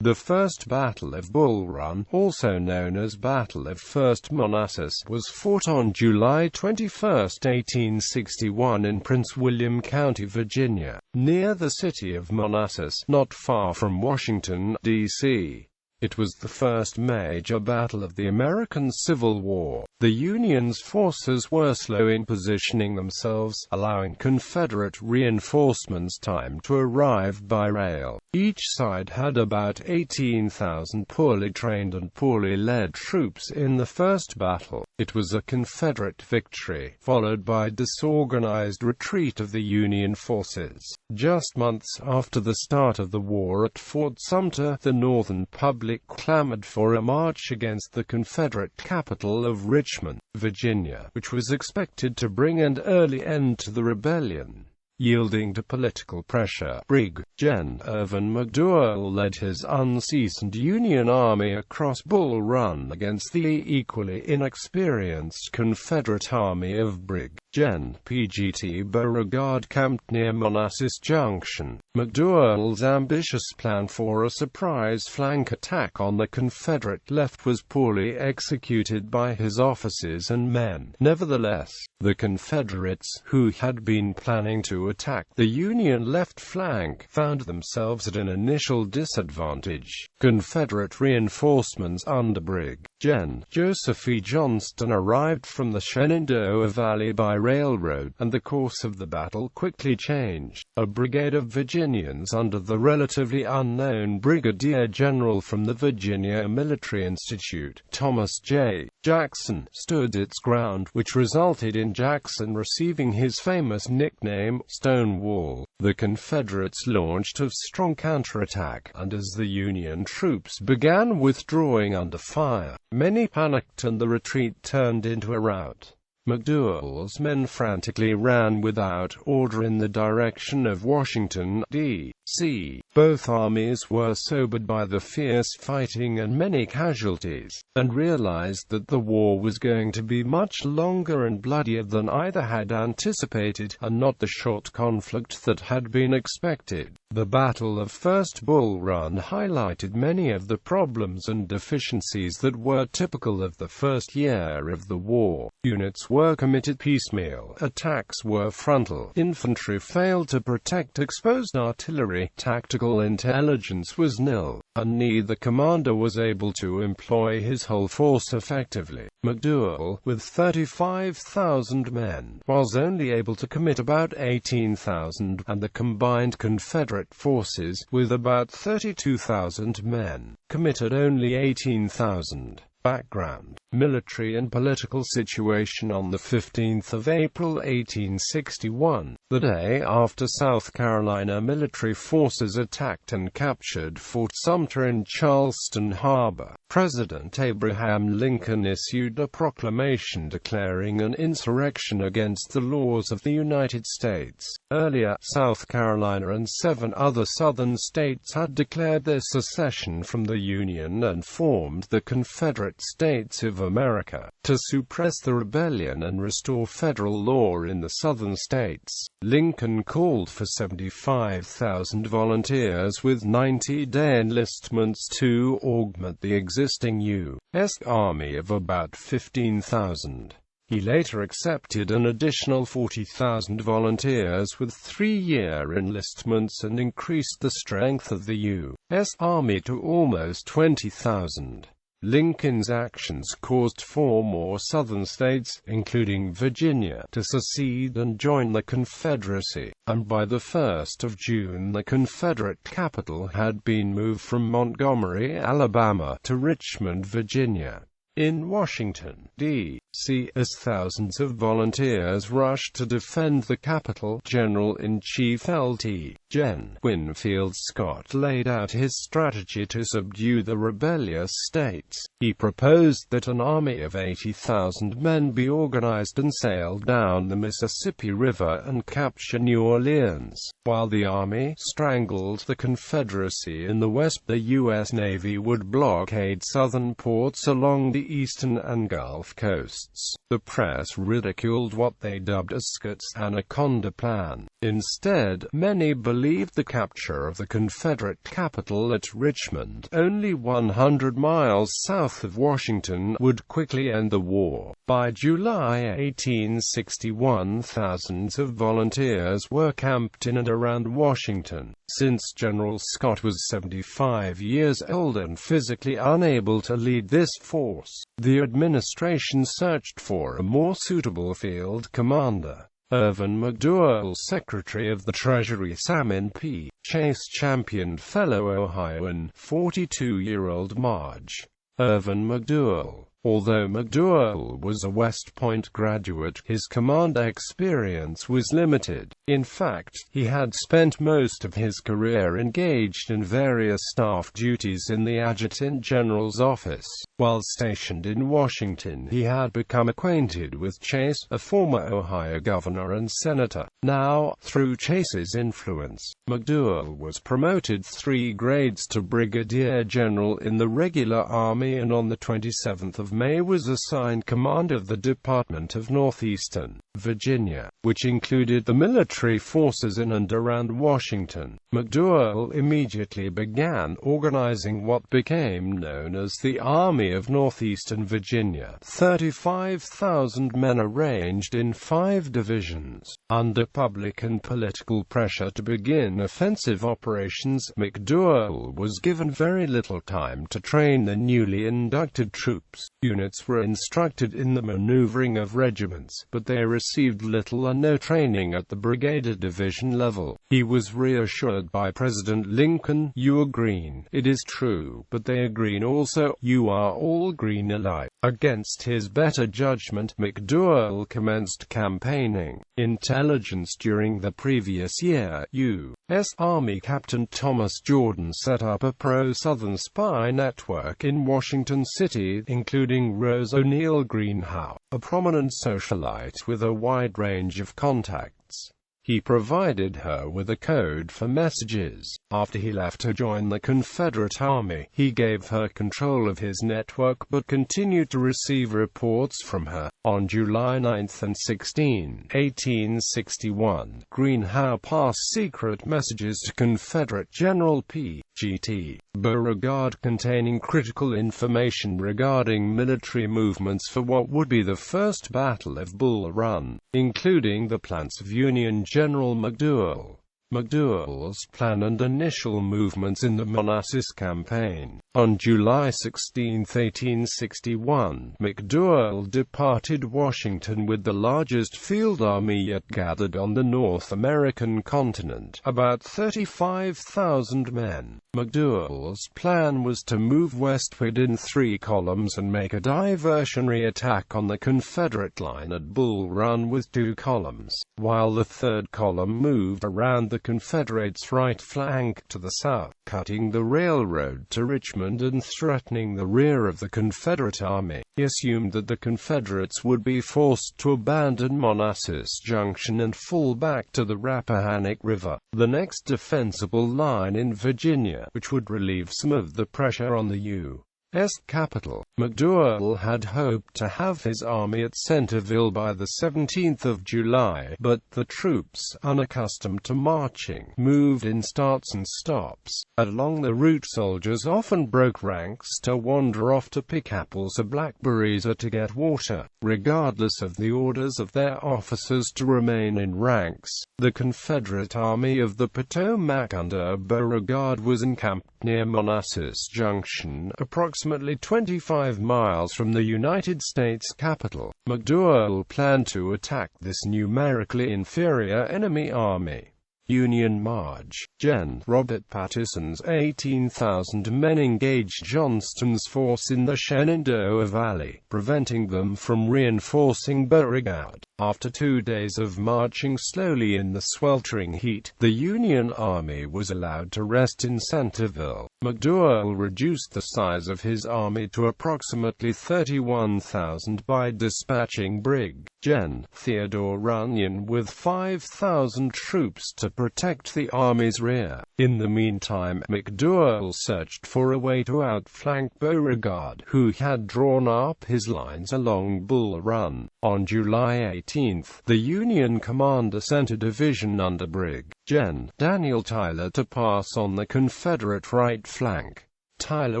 The First Battle of Bull Run, also known as Battle of First Manassas, was fought on July 21, 1861 in Prince William County, Virginia, near the city of Manassas, not far from Washington, D.C. It was the first major battle of the American Civil War. The Union's forces were slow in positioning themselves, allowing Confederate reinforcements time to arrive by rail. Each side had about 18,000 poorly trained and poorly led troops in the first battle. It was a Confederate victory, followed by disorganized retreat of the Union forces. Just months after the start of the war at Fort Sumter, the Northern public clamored for a march against the Confederate capital of Richmond, Virginia, which was expected to bring an early end to the rebellion. Yielding to political pressure, Brig. Gen. Irvin McDowell led his unseasoned Union Army across Bull Run against the equally inexperienced Confederate army of Brig. Gen. P.G.T. Beauregard camped near Manassas Junction. McDowell's ambitious plan for a surprise flank attack on the Confederate left was poorly executed by his officers and men. Nevertheless, the Confederates, who had been planning to attack the Union left flank, found themselves at an initial disadvantage. Confederate reinforcements under Brig. Gen. Joseph E. Johnston arrived from the Shenandoah Valley by railroad, and the course of the battle quickly changed. A brigade of Virginians under the relatively unknown Brigadier General from the Virginia Military Institute, Thomas J. Jackson, stood its ground, which resulted in Jackson receiving his famous nickname, Stonewall. The Confederates launched a strong counterattack, and as the Union troops began withdrawing under fire, many panicked and the retreat turned into a rout. McDowell's men frantically ran without order in the direction of Washington, D.C. Both armies were sobered by the fierce fighting and many casualties, and realized that the war was going to be much longer and bloodier than either had anticipated, and not the short conflict that had been expected. The Battle of First Bull Run highlighted many of the problems and deficiencies that were typical of the first year of the war. Units were committed piecemeal, attacks were frontal, infantry failed to protect exposed artillery, tactical intelligence was nil, and neither commander was able to employ his whole force effectively. McDowell, with 35,000 men, was only able to commit about 18,000, and the combined Confederate forces, with about 32,000 men, committed only 18,000. Background: military and political situation on the 15th of April 1861, the day after South Carolina military forces attacked and captured Fort Sumter in Charleston Harbor, President Abraham Lincoln issued a proclamation declaring an insurrection against the laws of the United States. Earlier, South Carolina and 7 other southern states had declared their secession from the Union and formed the Confederate States of America, to suppress the rebellion and restore federal law in the southern states. Lincoln called for 75,000 volunteers with 90-day enlistments to augment the existing U.S. Army of about 15,000. He later accepted an additional 40,000 volunteers with 3-year enlistments and increased the strength of the U.S. Army to almost 20,000. Lincoln's actions caused 4 more southern states, including Virginia, to secede and join the Confederacy, and by the 1st of June the Confederate capital had been moved from Montgomery, Alabama, to Richmond, Virginia. In Washington, D.C., as thousands of volunteers rushed to defend the capital, General-in-Chief Lt. Gen. Winfield Scott laid out his strategy to subdue the rebellious states. He proposed that an army of 80,000 men be organized and sail down the Mississippi River and capture New Orleans. While the army strangled the Confederacy in the west, the U.S. Navy would blockade southern ports along the eastern and Gulf coasts. terrorists. The press ridiculed what they dubbed as Scott's Anaconda Plan. Instead, many believed the capture of the Confederate capital at Richmond, only 100 miles south of Washington, would quickly end the war. By July 1861, thousands of volunteers were camped in and around Washington. Since General Scott was 75 years old and physically unable to lead this force, the administration searched for a more suitable field commander. Irvin McDowell, Secretary of the Treasury Salmon P. Chase championed fellow Ohioan, 42-year-old Marge. Irvin McDowell. Although McDowell was a West Point graduate, his command experience was limited. In fact, he had spent most of his career engaged in various staff duties in the Adjutant General's office. While stationed in Washington, he had become acquainted with Chase, a former Ohio governor and senator. Now, through Chase's influence, McDowell was promoted 3 grades to brigadier general in the regular army, and on the 27th of May was assigned command of the Department of Northeastern Virginia, which included the military forces in and around Washington. McDowell immediately began organizing what became known as the Army of Northeastern Virginia. 35,000 men arranged in 5 divisions. Under public and political pressure to begin offensive operations, McDowell was given very little time to train the newly inducted troops. Units were instructed in the maneuvering of regiments, but they received little or no training at the brigade or division level. He was reassured by President Lincoln, "You are green, it is true, but they are green also. You are all green alike." Against his better judgment, McDowell commenced campaigning. Intelligence during the previous year, U.S. Army Captain Thomas Jordan set up a pro-Southern spy network in Washington City, including Rose O'Neal Greenhow, a prominent socialite with a wide range of contacts. He provided her with a code for messages. After he left to join the Confederate Army, he gave her control of his network but continued to receive reports from her. On July 9 and 16, 1861, Greenhow passed secret messages to Confederate General P.G.T. Beauregard containing critical information regarding military movements for what would be the first Battle of Bull Run, including the plans of Union General McDowell. McDowell's plan and initial movements in the Manassas campaign. On July 16, 1861, McDowell departed Washington with the largest field army yet gathered on the North American continent, about 35,000 men. McDowell's plan was to move westward in 3 columns and make a diversionary attack on the Confederate line at Bull Run with 2 columns, while the 3rd column moved around the Confederates' right flank to the south, cutting the railroad to Richmond and threatening the rear of the Confederate army. He assumed that the Confederates would be forced to abandon Manassas Junction and fall back to the Rappahannock River, the next defensible line in Virginia, which would relieve some of the pressure on the U.S. capital. McDowell had hoped to have his army at Centerville by the 17th of July, but the troops, unaccustomed to marching, moved in starts and stops. Along the route, soldiers often broke ranks to wander off to pick apples or blackberries or to get water, regardless of the orders of their officers to remain in ranks. The Confederate Army of the Potomac under Beauregard was encamped near Manassas Junction, approximately 25 miles from the United States Capitol. McDowell planned to attack this numerically inferior enemy army. Union March. Gen. Robert Patterson's 18,000 men engaged Johnston's force in the Shenandoah Valley, preventing them from reinforcing Beauregard. After 2 days of marching slowly in the sweltering heat, the Union Army was allowed to rest in Centerville. McDowell reduced the size of his army to approximately 31,000 by dispatching Brig. Gen. Theodore Runyon with 5,000 troops to protect the Army's rear. In the meantime, McDowell searched for a way to outflank Beauregard, who had drawn up his lines along Bull Run. On July 18, the Union commander sent a division under Brig. Gen. Daniel Tyler to pass on the Confederate right flank. Tyler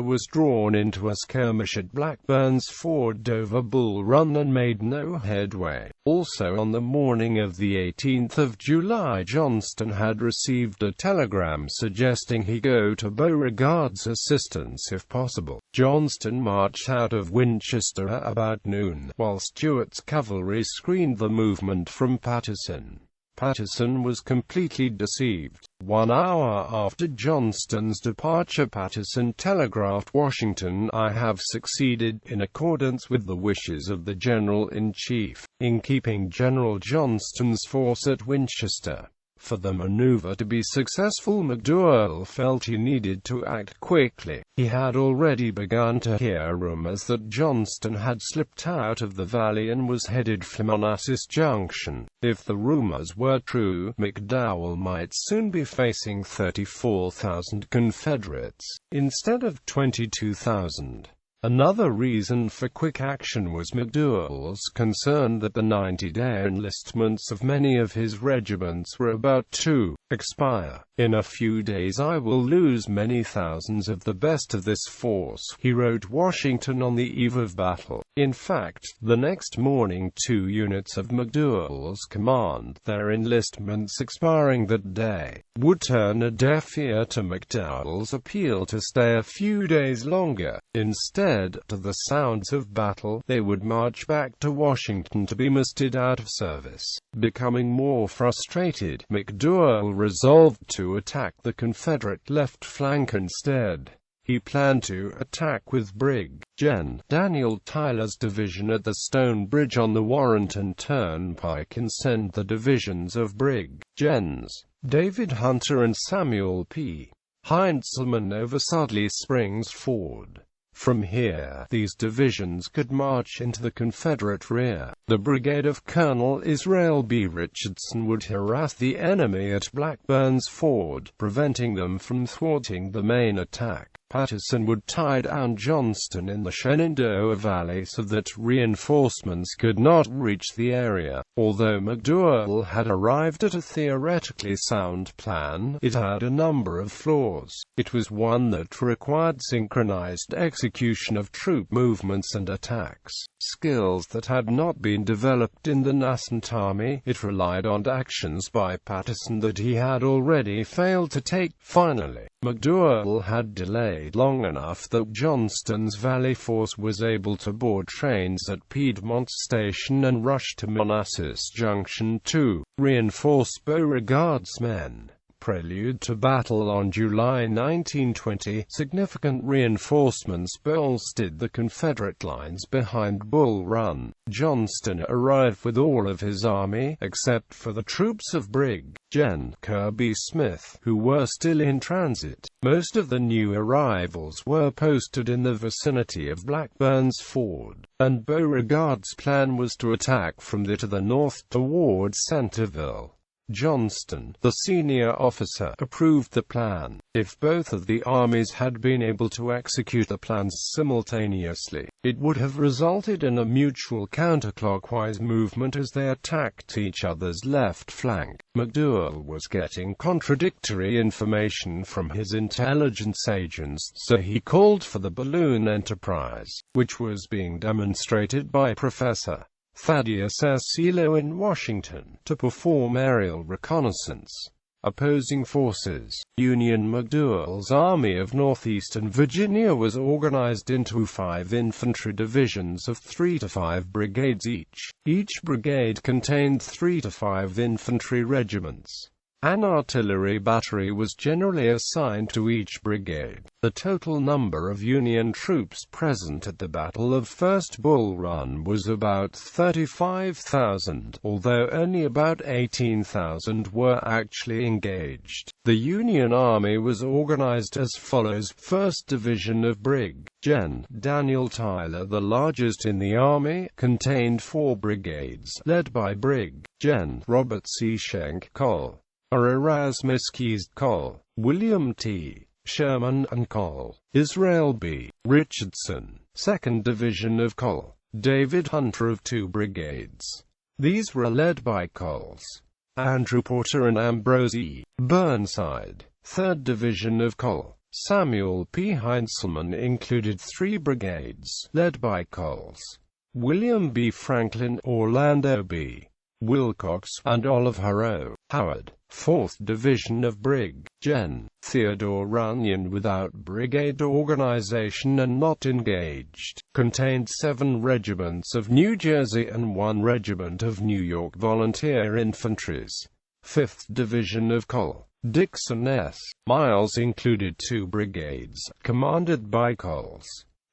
was drawn into a skirmish at Blackburn's Ford over Bull Run and made no headway. Also on the morning of the 18th of July, Johnston had received a telegram suggesting he go to Beauregard's assistance if possible. Johnston marched out of Winchester about noon, while Stuart's cavalry screened the movement from Patterson. Patterson was completely deceived. 1 hour after Johnston's departure, Patterson telegraphed Washington, "I have succeeded, in accordance with the wishes of the General-in-Chief, in keeping General Johnston's force at Winchester." For the maneuver to be successful, McDowell felt he needed to act quickly. He had already begun to hear rumors that Johnston had slipped out of the valley and was headed for Manassas Junction. If the rumors were true, McDowell might soon be facing 34,000 Confederates, instead of 22,000. Another reason for quick action was McDowell's concern that the 90-day enlistments of many of his regiments were about to expire. "In a few days I will lose many thousands of the best of this force," he wrote Washington on the eve of battle. In fact, the next morning 2 units of McDowell's command, their enlistments expiring that day, would turn a deaf ear to McDowell's appeal to stay a few days longer. Instead, to the sounds of battle, they would march back to Washington to be mustered out of service. Becoming more frustrated, McDowell resolved to attack the Confederate left flank instead. He planned to attack with Brig. Gen. Daniel Tyler's division at the Stone Bridge on the Warrenton Turnpike and send the divisions of Brig. Gens. David Hunter and Samuel P. Heintzelman over Sudley Springs Ford. From here, these divisions could march into the Confederate rear. The brigade of Colonel Israel B. Richardson would harass the enemy at Blackburn's Ford, preventing them from thwarting the main attack. Patterson would tie down Johnston in the Shenandoah Valley so that reinforcements could not reach the area. Although McDowell had arrived at a theoretically sound plan, it had a number of flaws. It was one that required synchronized execution of troop movements and attacks, skills that had not been developed in the nascent army. It relied on actions by Patterson that he had already failed to take. Finally, McDowell had delayed long enough that Johnston's Valley force was able to board trains at Piedmont Station and rush to Manassas Junction to reinforce Beauregard's men. Prelude to battle on July 1920, significant reinforcements bolstered the Confederate lines behind Bull Run. Johnston arrived with all of his army, except for the troops of Brig. Gen. Kirby Smith, who were still in transit. Most of the new arrivals were posted in the vicinity of Blackburn's Ford, and Beauregard's plan was to attack from there to the north toward Centerville. Johnston, the senior officer, approved the plan. If both of the armies had been able to execute the plans simultaneously, it would have resulted in a mutual counterclockwise movement as they attacked each other's left flank. McDowell was getting contradictory information from his intelligence agents, so he called for the balloon enterprise, which was being demonstrated by Professor Thaddeus S. Elo in Washington, to perform aerial reconnaissance. Opposing forces. Union. McDowell's Army of Northeastern Virginia was organized into 5 infantry divisions of 3 to 5 brigades each. Each brigade contained 3 to 5 infantry regiments. An artillery battery was generally assigned to each brigade. The total number of Union troops present at the Battle of First Bull Run was about 35,000, although only about 18,000 were actually engaged. The Union Army was organized as follows: 1st Division of Brig. Gen. Daniel Tyler, the largest in the Army, contained 4 brigades, led by Brig. Gen. Robert C. Schenck Cole. are Erasmus Keyes Cole, William T. Sherman and Cole, Israel B. Richardson, 2nd Division of Cole, David Hunter of 2 brigades. These were led by Coles, Andrew Porter and Ambrose E. Burnside. 3rd Division of Cole, Samuel P. Heintzelman included 3 brigades, led by Coles, William B. Franklin, Orlando B. Wilcox, and Oliver O. Howard. 4th Division of Brig. Gen. Theodore Runyon, without brigade organization and not engaged, contained 7 regiments of New Jersey and 1 regiment of New York volunteer infantries. 5th Division of Cole, Dixon S. Miles included 2 brigades, commanded by Coles,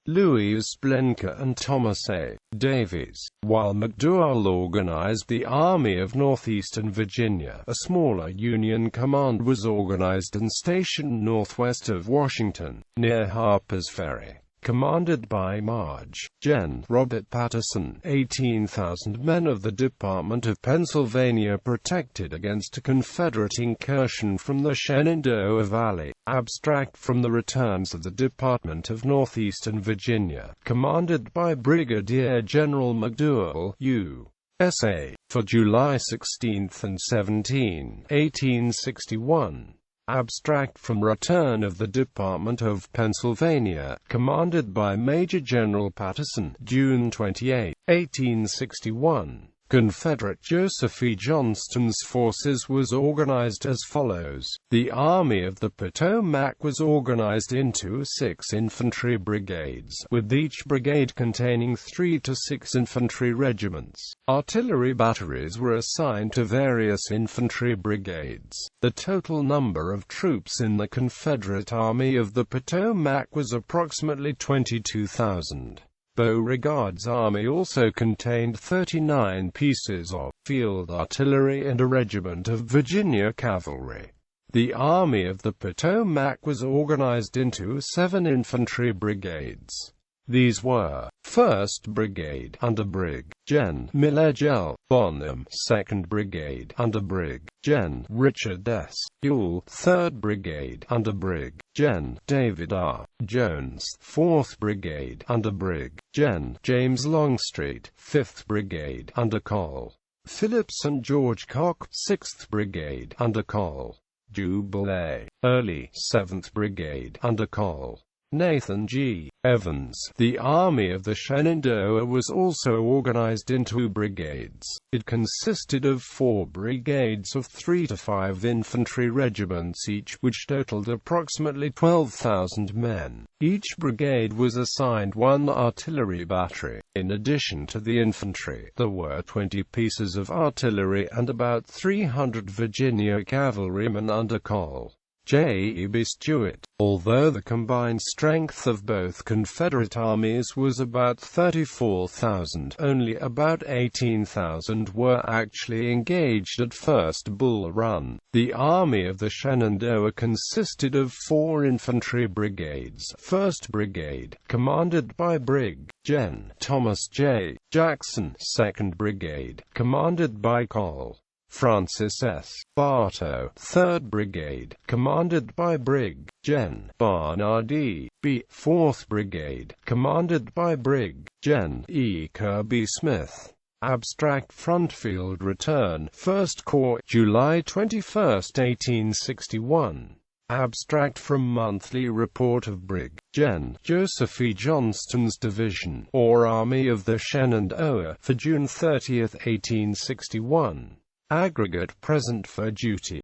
Louis Blenker and Thomas A. Davies, while McDowell organized the Army of Northeastern Virginia. A smaller Union command was organized and stationed northwest of Washington, near Harper's Ferry, commanded by Marge. Gen. Robert Patterson. 18,000 men of the Department of Pennsylvania protected against a Confederate incursion from the Shenandoah Valley. Abstract from the returns of the Department of Northeastern Virginia, commanded by Brigadier General McDowell, U.S.A., for July 16 and 17, 1861. Abstract from return of the Department of Pennsylvania, commanded by Major General Patterson, June 28, 1861. Confederate Joseph E. Johnston's forces was organized as follows. The Army of the Potomac was organized into 6 infantry brigades, with each brigade containing 3 to 6 infantry regiments. Artillery batteries were assigned to various infantry brigades. The total number of troops in the Confederate Army of the Potomac was approximately 22,000. Beauregard's army also contained 39 pieces of field artillery and a regiment of Virginia cavalry. The Army of the Potomac was organized into 7 infantry brigades. These were: 1st Brigade, under Brig. Gen. Millage L. Bonham; 2nd Brigade, under Brig. Gen. Richard S. Ewell; 3rd Brigade, under Brig. Gen. David R. Jones; 4th Brigade, under Brig. Gen. James Longstreet; 5th Brigade, under Col. Philip St. George Cocke; 6th Brigade, under Col. Jubal A. Early; 7th Brigade, under Col. Nathan G. Evans. The Army of the Shenandoah was also organized into brigades. It consisted of 4 brigades of 3 to 5 infantry regiments each, which totaled approximately 12,000 men. Each brigade was assigned 1 artillery battery. In addition to the infantry, there were 20 pieces of artillery and about 300 Virginia cavalrymen under Col. J. E. B. Stuart. Although the combined strength of both Confederate armies was about 34,000, only about 18,000 were actually engaged at First Bull Run. The Army of the Shenandoah consisted of 4 infantry brigades. 1st Brigade, commanded by Brig. Gen. Thomas J. Jackson. 2nd Brigade, commanded by Col. Francis S. Bartow. 3rd Brigade, commanded by Brig. Gen. Barnard E. B. 4th Brigade, commanded by Brig. Gen. E. Kirby Smith. Abstract Front Field Return, 1st Corps, July 21, 1861. Abstract from Monthly Report of Brig. Gen. Joseph E. Johnston's Division, or Army of the Shenandoah, for June 30, 1861. Aggregate present for duty.